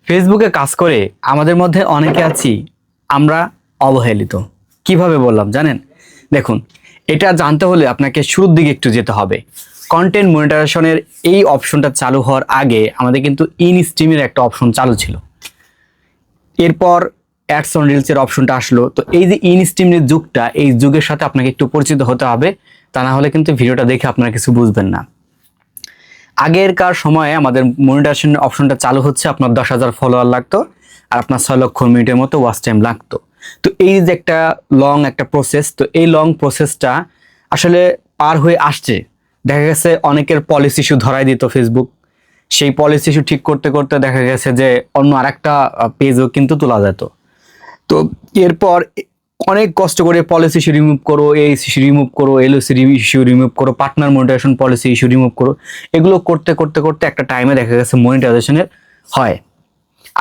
ফেসবুকে কাজ করে আমাদের মধ্যে অনেকে আছি আমরা অবহেলিত। কিভাবে বললাম জানেন? দেখুন, এটা জানতে হলে আপনাকে শুরুর দিকে একটু যেতে হবে। কন্টেন্ট মনিটাইজেশনের এই অপশনটা চালু হওয়ার আগে আমাদের কিন্তু ইনস্ট্রিমের একটা অপশন চালু ছিল। এরপর অ্যাডস অন রিলসের অপশনটা আসলো। তো এই যে ইনস্ট্রিমের যুগটা, এই যুগের সাথে আপনাকে একটু পরিচিত হতে হবে, তা না হলে কিন্তু ভিডিওটা দেখে আপনারা কিছু বুঝবেন না। আগেরকার সময়ে আমাদের মনিটাইজেশন অপশনটা চালু হচ্ছে, আপনার 10,000 ফলোয়ার লাগতো আর আপনার 6 লক্ষ মিনিটের মতো ওয়াচ টাইম লাগতো। তো এই যে একটা লং একটা প্রসেস, তো এই লং প্রসেসটা আসলে পার হয়ে আসছে। দেখা গেছে অনেকের পলিসি ইস্যু ধরাই দিত ফেসবুক, সেই পলিসি ইস্যু ঠিক করতে করতে দেখা গেছে যে অন্য আরেকটা পেজও কিন্তু তোলা যেত। তো এরপর অনেক কষ্ট করে পলিসি ইস্যু রিমুভ করো, এই ইস্যু রিমুভ করো, এলওসি ইস্যু রিমুভ করো, partner monetisation policy issue remove করো, এগুলো করতে করতে করতে একটা টাইমে দেখা গেছে মনিটাইজেশনের হয়।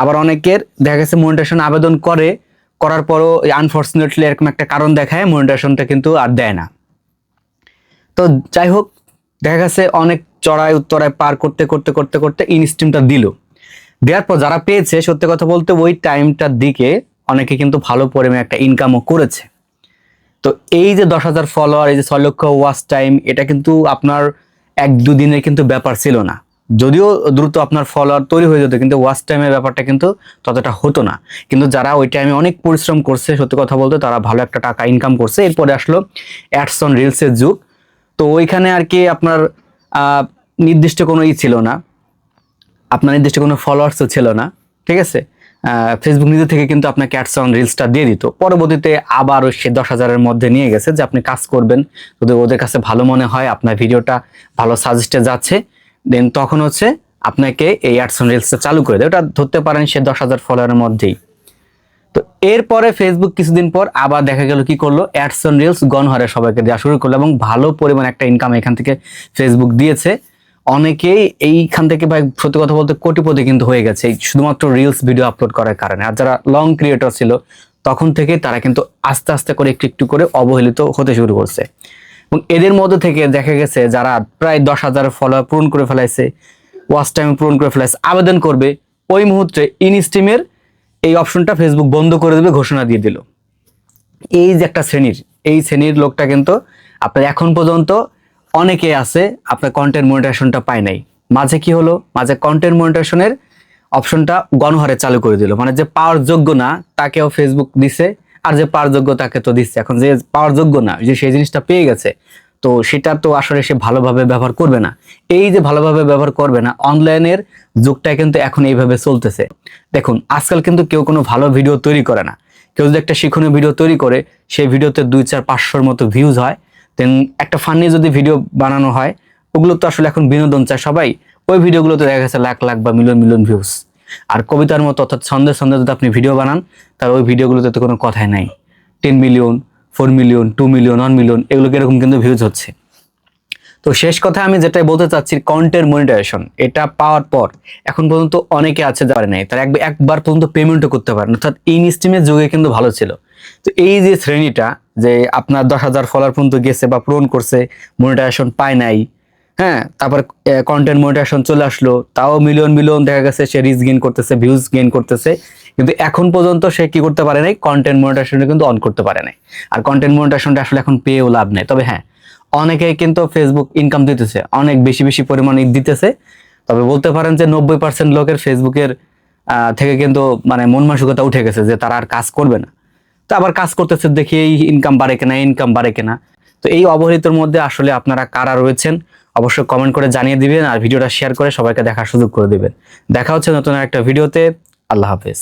আবার অনেকের দেখা গেছে মনিটাইজেশন আবেদন করার পরও আনফর্চুনেটলি এরকম একটা কারণ দেখায় মনিটাইজেশনটা কিন্তু আর দেয় না। তো যাই হোক, দেখা গেছে অনেক চড়াই উত্তরায় পার করতে করতে করতে করতে ইনস্ট্রিমটা দেওয়ার পর যারা পেয়েছে, সত্যি কথা বলতে ওই টাইমটার দিকে অনেকে কিন্তু ভালো পরিমাণে একটা ইনকামও করেছে। তো এই যে 10,000 ফলোয়ার, এই যে 6 লক্ষ ওয়াচ টাইম, এটা কিন্তু আপনার 1-2 দিনের কিন্তু ব্যাপার ছিল না। যদিও দ্রুত আপনার ফলোয়ার তৈরি হয়ে যেত, কিন্তু ওয়াচ টাইমের ব্যাপারটা কিন্তু ততটা হতো না। কিন্তু যারা ওই টাইমে অনেক পরিশ্রম করছে, সত্যি কথা বলতে তারা ভালো একটা টাকা ইনকাম করছে। এরপরে আসলো অ্যাডস অন রিলসের যুগ। তো ওইখানে আর কি আপনার নির্দিষ্ট কোনো ছিল না, আপনার নির্দিষ্ট কোনো ফলোয়ার্সও ছিল না, ঠিক আছে। ফেসবুক নিজে থেকে কিন্তু আপনাকে অ্যাডস অন রিলসটা দিয়ে দিত। পরবর্তীতে আবার সে 10,000-এর মধ্যে নিয়ে গেছে যে আপনি কাজ করবেন, যদি ওদের কাছে ভালো মনে হয়, আপনার ভিডিওটা ভালো সাজেস্টে যাচ্ছে, দেন তখন হচ্ছে আপনাকে এই অ্যাডস অন রিলসটা চালু করে দেয়। ওটা ধরতে পারেন সে 10,000 ফলোয়ারের মধ্যেই। তো এরপরে ফেসবুক কিছুদিন পর আবার দেখা গেল কি করলো, অ্যাডস অন রিলস গণহারে সবাইকে দেওয়া শুরু করলো এবং ভালো পরিমাণ একটা ইনকাম এখান থেকে ফেসবুক দিয়েছে। অনেকেই এইখান থেকে ভাই সত্যি কথা বলতে কোটিপতি কিন্তু হয়ে গেছে শুধুমাত্র রিলস ভিডিও আপলোড করার কারণে। আর যারা লং ক্রিয়েটর ছিল তখন থেকে তারা কিন্তু আস্তে আস্তে করে একটু একটু করে অবহেলিত হতে শুরু করছে। এবং এদের মধ্যে থেকে দেখা গেছে যারা প্রায় 10,000 ফলোয়ার পূরণ করে ফেলাইছে, ওয়াচ টাইম পূরণ করে ফেলাইছে, আবেদন করবে, ওই মুহূর্তে ইনস্ট্রিমের এই অপশনটা ফেসবুক বন্ধ করে দেবে ঘোষণা দিয়ে দিল। এই যে একটা এই শ্রেণীর লোকটা কিন্তু আপনার এখন পর্যন্ত অনেকে আছে আপনার কন্টেন্ট মনিটাইজেশনটা পায় নাই। মাঝে কি হলো, মাঝে কন্টেন্ট মনিটাইজেশনের অপশনটা গণহারে চালু করে দিল। মানে যে পাওয়ার যোগ্য না তাকেও ফেসবুক দিছে, আর যে পাওয়ার যোগ্য তাকে তো দিচ্ছে। এখন যে পাওয়ার যোগ্য না, যে সেই জিনিসটা পেয়ে গেছে, তো সেটা তো আসলে সে ভালোভাবে ব্যবহার করবে না। এই যে ভালোভাবে ব্যবহার করবে না, অনলাইনের যুগটা কিন্তু এখন এইভাবে চলতেছে। দেখুন, আজকাল কিন্তু কেউ কোনো ভালো ভিডিও তৈরি করে না। কেউ যদি একটা শিক্ষণীয় ভিডিও তৈরি করে, সেই ভিডিওতে 2-4-500-র মতো ভিউজ হয়, দেন একটা ফানি যদি ভিডিও বানানো হয়, ওগুলো তো আসলে এখন বিনোদন চায় সবাই, ওই ভিডিওগুলোতে দেখা গেছে লাখ লাখ বা মিলিয়ন মিলিয়ন ভিউজ। আর কবিতার মতো অর্থাৎ ছন্দে ছন্দে যদি আপনি ভিডিও বানান, তার ওই ভিডিওগুলোতে তো কোনো কথাই নাই। 10 মিলিয়ন, 4 মিলিয়ন, 2 মিলিয়ন, 1 মিলিয়ন, এগুলো এরকম কিন্তু ভিউজ হচ্ছে। তো শেষ কথা আমি যেটাই বলতে চাচ্ছি, কন্টেন্ট মনিটাইজেশন এটা পাওয়ার পর এখন পর্যন্ত অনেকে আছে যারা নাই, তারা একবার পর্যন্ত পেমেন্টও করতে পারেন, অর্থাৎ ইনস্ট্রিমের যুগে কিন্তু ভালো ছিল। তো এই যে শ্রেণীটা, যে আপনার 10,000 ফলোয়ার পর্যন্ত গেছে বা পূরণ করছে, মনিটাইজেশন পায় নাই, হ্যাঁ, তারপর কন্টেন্ট মনিটাইজেশন চলে আসলো, তাও মিলিয়ন মিলিয়ন দেখা গেছে সে রিচ গেইন করতেছে, ভিউজ গেইন করতেছে, কিন্তু এখন পর্যন্ত সে কি করতে পারে নাই, কন্টেন্ট মনিটাইজেশন কিন্তু অন করতে পারে নাই। আর কন্টেন্ট মনিটাইজেশনটা আসলে এখন পেয়েও লাভ নেই। তবে হ্যাঁ, অনেকেই কিন্তু ফেসবুক ইনকাম দিতেছে, অনেক বেশি বেশি পরিমাণে দিতেছে। তবে বলতে পারেন যে 90% লোকের ফেসবুকের থেকে কিন্তু মানে মন মানসিকতা উঠে গেছে যে তারা আর কাজ করবে না। তো আবার কাজ করতেছে দেখি এই ইনকাম বাড়ে কিনা, ইনকাম বাড়ে কিনা। তো এই অবহেলিতর মধ্যে আসলে আপনারা কারা রয়েছেন অবশ্যই কমেন্ট করে জানিয়ে দিবেন, আর ভিডিওটা শেয়ার করে সবাইকে দেখার সুযোগ করে দিবেন। দেখা হচ্ছে নতুন একটা ভিডিওতে। আল্লাহ হাফেজ।